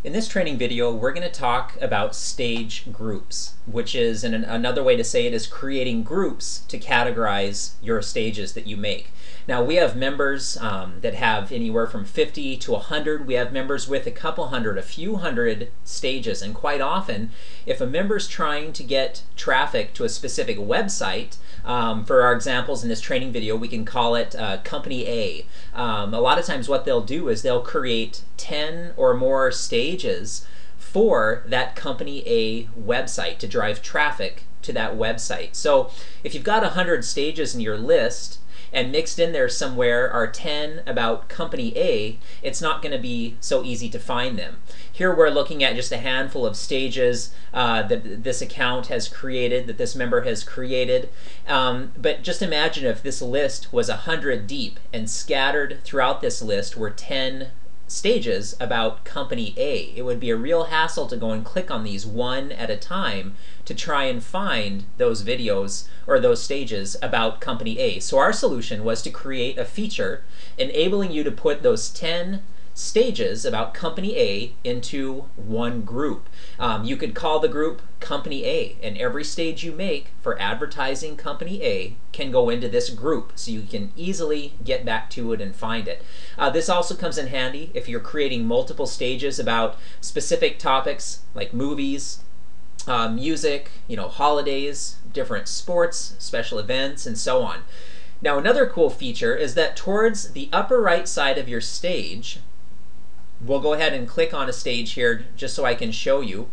In this training video, we're going to talk about stage groups, which is another way to say it is creating groups to categorize your stages that you make. Now, we have members that have anywhere from 50 to 100. We have members with a couple hundred, a few hundred stages, and quite often, if a member's trying to get traffic to a specific website, for our examples in this training video, we can call it Company A. A lot of times what they'll do is they'll create 10 or more stages for that Company A website to drive traffic to that website. So if you've got 100 stages in your list, and mixed in there somewhere are 10 about Company A, it's not going to be so easy to find them. Here we're looking at just a handful of stages that this account has created, that this member has created. But just imagine if this list was 100 deep and scattered throughout this list were 10 stages about Company A. It would be a real hassle to go and click on these one at a time to try and find those videos or those stages about Company A. So our solution was to create a feature enabling you to put those 10 stages about Company A into one group. You could call the group Company A, and every stage you make for advertising Company A can go into this group, so you can easily get back to it and find it. This also comes in handy if you're creating multiple stages about specific topics like movies, music, holidays, different sports, special events, and so on. Now, another cool feature is that towards the upper right side of your stage, we'll go ahead and click on a stage here just so I can show you.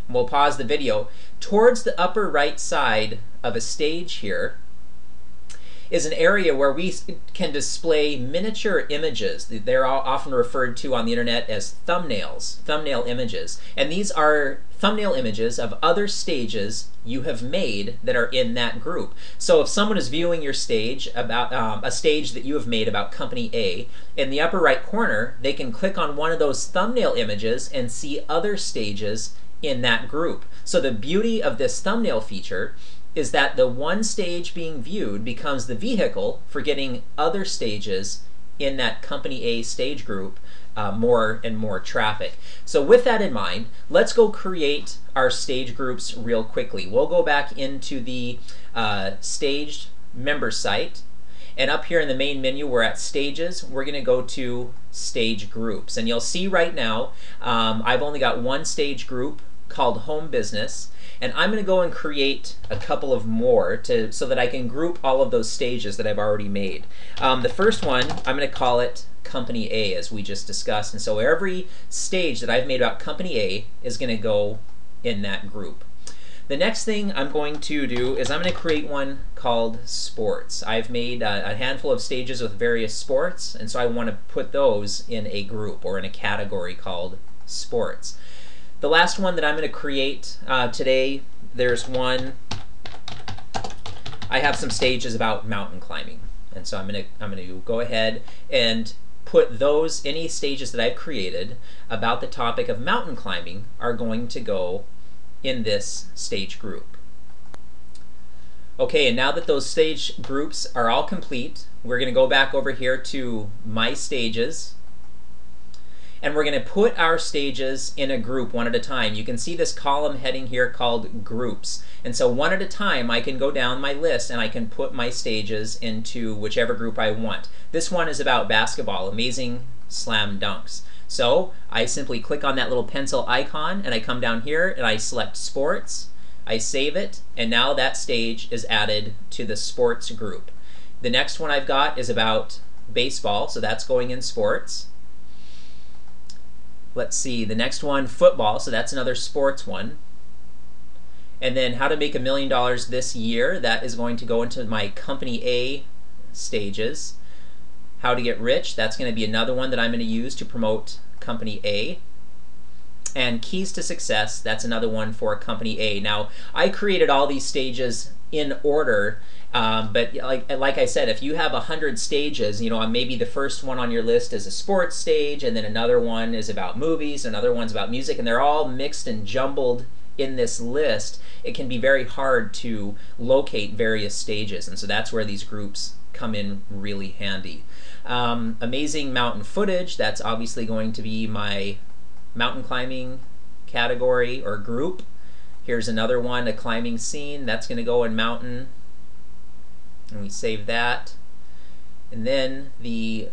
We'll pause the video. Towards the upper right side of a stage here is an area where we can display miniature images. They're often referred to on the internet as thumbnails, thumbnail images. And these are thumbnail images of other stages you have made that are in that group. So if someone is viewing your stage about a stage that you have made about Company A, in the upper right corner, they can click on one of those thumbnail images and see other stages in that group. So the beauty of this thumbnail feature is that the one stage being viewed becomes the vehicle for getting other stages in that Company A stage group more and more traffic. So with that in mind, let's go create our stage groups real quickly. We'll go back into the staged member site, and up here in the main menu we're at stages. We're going to go to stage groups, and you'll see right now I've only got one stage group called Home Business, and I'm going to go and create a couple of more so that I can group all of those stages that I've already made. The first one, I'm going to call it Company A, as we just discussed, and so every stage that I've made about Company A is going to go in that group. The next thing I'm going to do is I'm going to create one called Sports. I've made a handful of stages with various sports, and so I want to put those in a group or in a category called Sports. The last one that I'm going to create today, there's one, I have some stages about mountain climbing, and so I'm going to go ahead and put those, any stages that I've created about the topic of mountain climbing are going to go in this stage group. Okay, and now that those stage groups are all complete, we're going to go back over here to My Stages, and we're going to put our stages in a group one at a time. You can see this column heading here called Groups. And so one at a time I can go down my list and I can put my stages into whichever group I want. This one is about basketball, amazing slam dunks. So I simply click on that little pencil icon and I come down here and I select Sports, I save it, and now that stage is added to the Sports group. The next one I've got is about baseball, so that's going in Sports. Let's see, the next one, football, so that's another sports one. And then how to make $1 million this year, that is going to go into my Company A stages. How to get rich, that's going to be another one that I'm going to use to promote Company A. And keys to success, that's another one for Company A. Now, I created all these stages in order, but like I said, if you have 100 stages, maybe the first one on your list is a sports stage, and then another one is about movies, another one's about music, and they're all mixed and jumbled in this list, it can be very hard to locate various stages, and so that's where these groups come in really handy. Amazing mountain footage, that's obviously going to be my mountain climbing category or group. Here's another one, a climbing scene. That's going to go in mountain. And we save that. And then the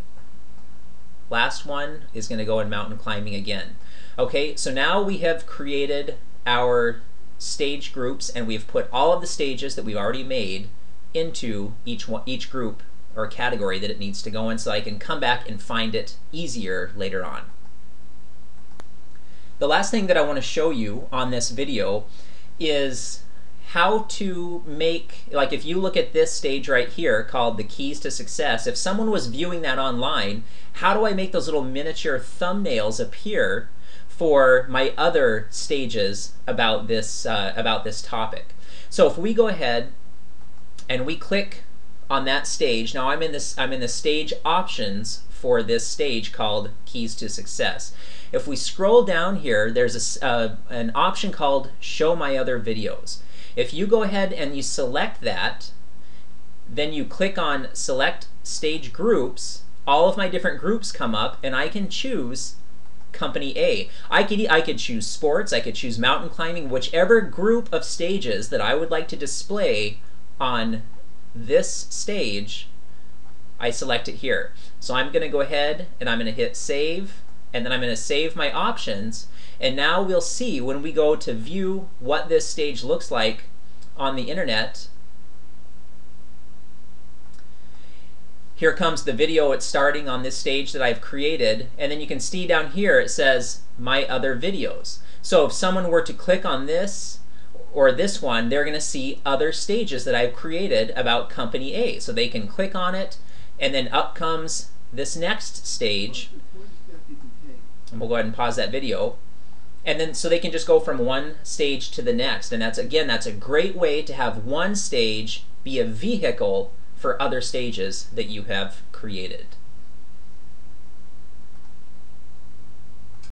last one is going to go in mountain climbing again. Okay, so now we have created our stage groups, and we've put all of the stages that we've already made into each group or category that it needs to go in, so I can come back and find it easier later on. The last thing that I want to show you on this video is how to make, like if you look at this stage right here called the Keys to Success, if someone was viewing that online, how do I make those little miniature thumbnails appear for my other stages about this topic? So if we go ahead and we click on that stage, now I'm in the stage options for this stage called Keys to Success. If we scroll down here, there's an option called Show My Other Videos. If you go ahead and you select that, then you click on Select Stage Groups, all of my different groups come up, and I can choose Company A. I could choose sports, I could choose mountain climbing, whichever group of stages that I would like to display on this stage, I select it here. So I'm going to go ahead and I'm going to hit save, and then I'm going to save my options, and now we'll see when we go to view what this stage looks like on the internet. Here comes the video. It's starting on this stage that I've created, and then you can see down here it says My Other Videos. So if someone were to click on this or this one, they're going to see other stages that I've created about Company A. So they can click on it, and then up comes this next stage. And we'll go ahead and pause that video. And then so they can just go from one stage to the next. And that's a great way to have one stage be a vehicle for other stages that you have created.